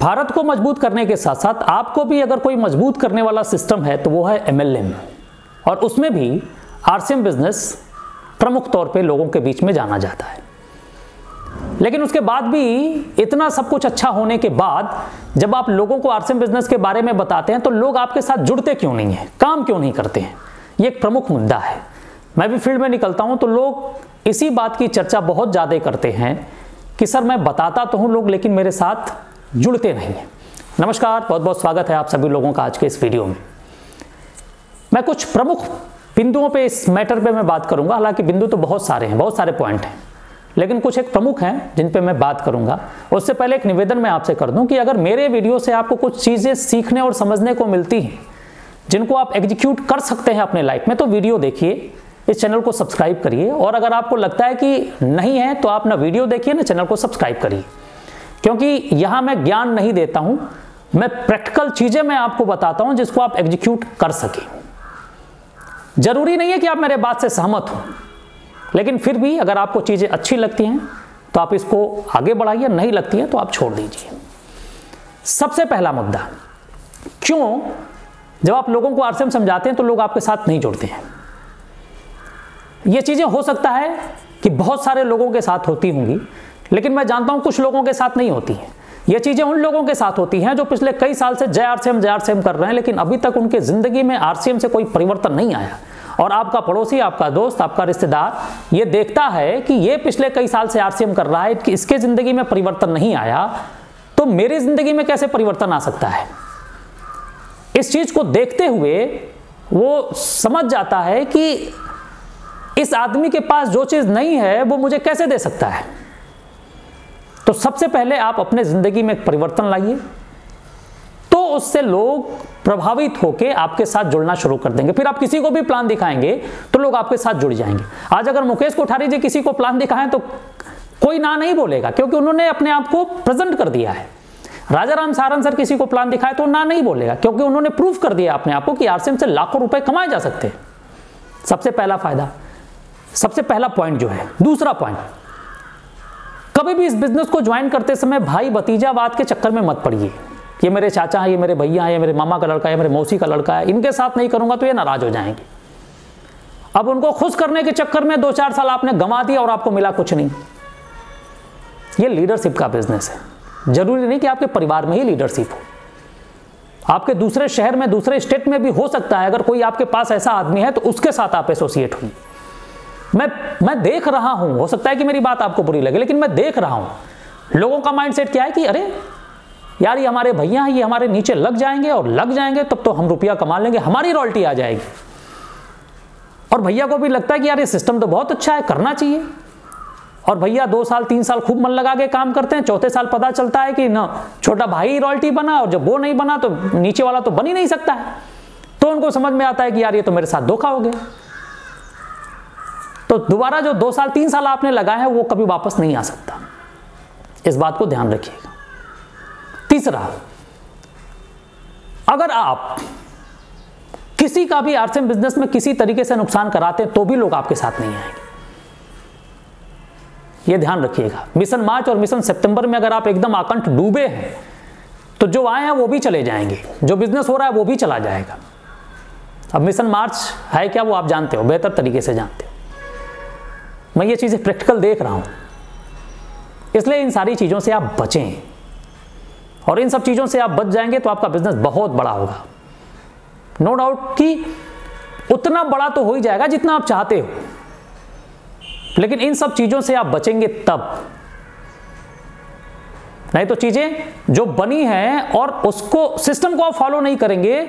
भारत को मजबूत करने के साथ साथ आपको भी अगर कोई मजबूत करने वाला सिस्टम है तो वो है MLM, और उसमें भी RCM बिजनेस प्रमुख तौर पे लोगों के बीच में जाना जाता है। लेकिन उसके बाद भी इतना सब कुछ अच्छा होने के बाद जब आप लोगों को RCM बिजनेस के बारे में बताते हैं तो लोग आपके साथ जुड़ते क्यों नहीं हैं, काम क्यों नहीं करते हैं, ये एक प्रमुख मुद्दा है। मैं भी फील्ड में निकलता हूं तो लोग इसी बात की चर्चा बहुत ज़्यादा करते हैं कि सर मैं बताता तो हूं लोग लेकिन मेरे साथ जुड़ते नहीं हैं। नमस्कार, बहुत बहुत स्वागत है आप सभी लोगों का आज के इस वीडियो में। मैं कुछ प्रमुख बिंदुओं पे इस मैटर पे मैं बात करूंगा। हालांकि बिंदु तो बहुत सारे हैं, बहुत सारे पॉइंट हैं, लेकिन कुछ एक प्रमुख हैं जिन पे मैं बात करूंगा। उससे पहले एक निवेदन मैं आपसे कर दूं कि अगर मेरे वीडियो से आपको कुछ चीज़ें सीखने और समझने को मिलती हैं जिनको आप एग्जीक्यूट कर सकते हैं अपने लाइफ में, तो वीडियो देखिए, इस चैनल को सब्सक्राइब करिए। और अगर आपको लगता है कि नहीं है तो आप ना वीडियो देखिए ना चैनल को सब्सक्राइब करिए, क्योंकि यहाँ मैं ज्ञान नहीं देता हूँ, मैं प्रैक्टिकल चीज़ें मैं आपको बताता हूँ जिसको आप एग्जीक्यूट कर सकें। जरूरी नहीं है कि आप मेरे बात से सहमत हो, लेकिन फिर भी अगर आपको चीज़ें अच्छी लगती हैं तो आप इसको आगे बढ़ाइए, नहीं लगती हैं तो आप छोड़ दीजिए। सबसे पहला मुद्दा, क्यों जब आप लोगों को RCM समझाते हैं तो लोग आपके साथ नहीं जुड़ते हैं। ये चीज़ें हो सकता है कि बहुत सारे लोगों के साथ होती होंगी, लेकिन मैं जानता हूं कुछ लोगों के साथ नहीं होती हैं। ये चीज़ें उन लोगों के साथ होती हैं जो पिछले कई साल से जय RCM कर रहे हैं, लेकिन अभी तक उनके ज़िंदगी में RCM से कोई परिवर्तन नहीं आया। और आपका पड़ोसी, आपका दोस्त, आपका रिश्तेदार ये देखता है कि ये पिछले कई साल से RCM कर रहा है, कि इसके ज़िंदगी में परिवर्तन नहीं आया, तो मेरी ज़िंदगी में कैसे परिवर्तन आ सकता है। इस चीज़ को देखते हुए वो समझ जाता है कि इस आदमी के पास जो चीज़ नहीं है वो मुझे कैसे दे सकता है। तो सबसे पहले आप अपने ज़िंदगी में एक परिवर्तन लाइए, तो उससे लोग प्रभावित होकर आपके साथ जुड़ना शुरू कर देंगे। फिर आप किसी को भी प्लान दिखाएंगे तो लोग आपके साथ जुड़ जाएंगे। आज अगर मुकेश कोठारी जी किसी को प्लान दिखाएं तो कोई ना नहीं बोलेगा, क्योंकि उन्होंने अपने आप को प्रेजेंट कर दिया है। राजा राम सारन सर किसी को प्लान दिखाए तो ना नहीं बोलेगा, क्योंकि उन्होंने प्रूफ कर दिया अपने आप को कि RCM से लाखों रुपए कमाए जा सकते हैं। सबसे पहला फायदा, सबसे पहला पॉइंट जो है। दूसरा पॉइंट, कभी भी इस बिजनेस को ज्वाइन करते समय भाई भतीजावाद के चक्कर में मत पड़िए। ये मेरे चाचा हैं, ये मेरे भैया हैं, ये मेरे मामा का लड़का है, मेरे मौसी का लड़का है, इनके साथ नहीं करूंगा तो ये नाराज हो जाएंगे। अब उनको खुश करने के चक्कर में 2-4 साल आपने गंवा दिया और आपको मिला कुछ नहीं। ये लीडरशिप का बिजनेस है। जरूरी नहीं कि आपके परिवार में ही लीडरशिप हो, आपके दूसरे शहर में, दूसरे स्टेट में भी हो सकता है। अगर कोई आपके पास ऐसा आदमी है तो उसके साथ आप एसोसिएट हुई। मैं देख रहा हूं, हो सकता है कि मेरी बात आपको बुरी लगे, लेकिन मैं देख रहा हूं लोगों का माइंडसेट क्या है कि अरे यार ये हमारे भैया हैं, ये हमारे नीचे लग जाएंगे, और लग जाएंगे तब तो हम रुपया कमा लेंगे, हमारी रॉयल्टी आ जाएगी। और भैया को भी लगता है कि यार ये सिस्टम तो बहुत अच्छा है, करना चाहिए। और भैया 2 साल 3 साल खूब मन लगा के काम करते हैं, चौथे साल पता चलता है कि ना छोटा भाई रॉयल्टी बना, और जब वो नहीं बना तो नीचे वाला तो बन ही नहीं सकता है। तो उनको समझ में आता है कि यार ये तो मेरे साथ धोखा हो गया। तो दोबारा जो 2 साल 3 साल आपने लगाए हैं वो कभी वापस नहीं आ सकता। इस बात को ध्यान रखिएगा। तीसरा, अगर आप किसी का भी RCM बिजनेस में किसी तरीके से नुकसान कराते हैं तो भी लोग आपके साथ नहीं आएंगे। यह ध्यान रखिएगा। मिशन मार्च और मिशन सितंबर में अगर आप एकदम आकंठ डूबे हैं तो जो आए हैं वो भी चले जाएंगे, जो बिजनेस हो रहा है वो भी चला जाएगा। अब मिशन मार्च है क्या वो आप जानते हो, बेहतर तरीके से जानते हो। मैं ये चीज़ें प्रैक्टिकल देख रहा हूं, इसलिए इन सारी चीज़ों से आप बचें, और इन सब चीज़ों से आप बच जाएंगे तो आपका बिजनेस बहुत बड़ा होगा। नो डाउट कि उतना बड़ा तो हो ही जाएगा जितना आप चाहते हो, लेकिन इन सब चीज़ों से आप बचेंगे तब। नहीं तो चीज़ें जो बनी हैं और उसको सिस्टम को आप फॉलो नहीं करेंगे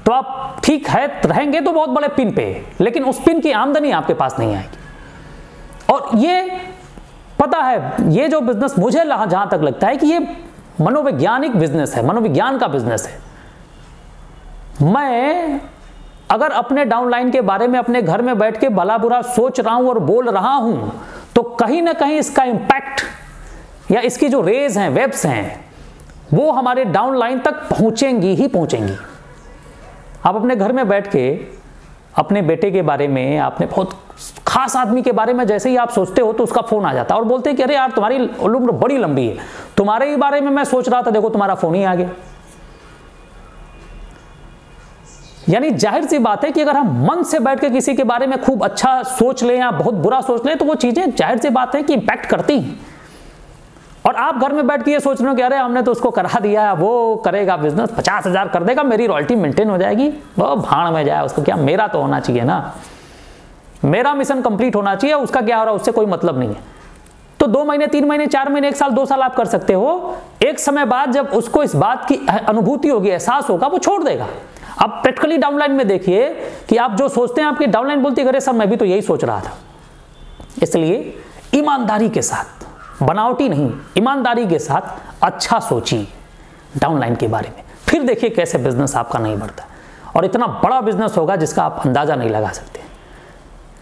तो आप ठीक है रहेंगे तो बहुत बड़े पिन पे, लेकिन उस पिन की आमदनी आपके पास नहीं आएगी। और ये पता है, ये जो बिजनेस मुझे जहां तक लगता है कि ये मनोवैज्ञानिक बिजनेस है, मनोविज्ञान का बिजनेस है। मैं अगर अपने डाउनलाइन के बारे में अपने घर में बैठ के भला बुरा सोच रहा हूं और बोल रहा हूं तो कहीं ना कहीं इसका इंपैक्ट या इसकी जो रेज हैं, वेब्स हैं, वो हमारे डाउनलाइन तक पहुंचेंगी ही पहुंचेंगी। आप अपने घर में बैठ के अपने बेटे के बारे में आपने बहुत खास आदमी के बारे में जैसे ही आप सोचते हो तो उसका फोन आ जाता है और बोलते हैं कि अरे यार तुम्हारी उम्र बड़ी लंबी है, तुम्हारे ही बारे में मैं सोच रहा था, देखो तुम्हारा फोन ही आ गया। यानी जाहिर सी बात है कि अगर हम मन से बैठ के किसी के बारे में खूब अच्छा सोच लें या बहुत बुरा सोच लें तो वो चीजें जाहिर सी बात है कि इंपैक्ट करती हैं। और आप घर में बैठ के ये सोच रहे हो कि अरे हमने तो उसको करा दिया, वो करेगा बिजनेस, 50,000 कर देगा, मेरी रॉयल्टी मेंटेन हो जाएगी, वो भाड़ में जाए, उसको क्या, मेरा तो होना चाहिए ना, मेरा मिशन कंप्लीट होना चाहिए, उसका क्या हो रहा है उससे कोई मतलब नहीं है। तो 2 महीने 3 महीने 4 महीने 1 साल 2 साल आप कर सकते हो। एक समय बाद जब उसको इस बात की अनुभूति होगी, एहसास होगा, वो छोड़ देगा। अब प्रैक्टिकली डाउनलाइन में देखिए कि आप जो सोचते हैं आपकी डाउनलाइन बोलती है अरे सर मैं भी तो यही सोच रहा था। इसलिए ईमानदारी के साथ, बनावटी नहीं, ईमानदारी के साथ अच्छा सोचिए डाउनलाइन के बारे में, फिर देखिए कैसे बिजनेस आपका नहीं बढ़ता और इतना बड़ा बिजनेस होगा जिसका आप अंदाजा नहीं लगा सकते।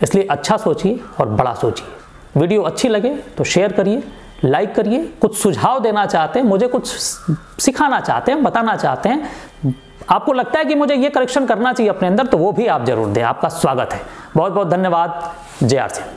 इसलिए अच्छा सोचिए और बड़ा सोचिए। वीडियो अच्छी लगे तो शेयर करिए, लाइक करिए। कुछ सुझाव देना चाहते हैं, मुझे कुछ सिखाना चाहते हैं, बताना चाहते हैं, आपको लगता है कि मुझे ये करेक्शन करना चाहिए अपने अंदर, तो वो भी आप जरूर दें, आपका स्वागत है। बहुत बहुत धन्यवाद। जय आर सिंह।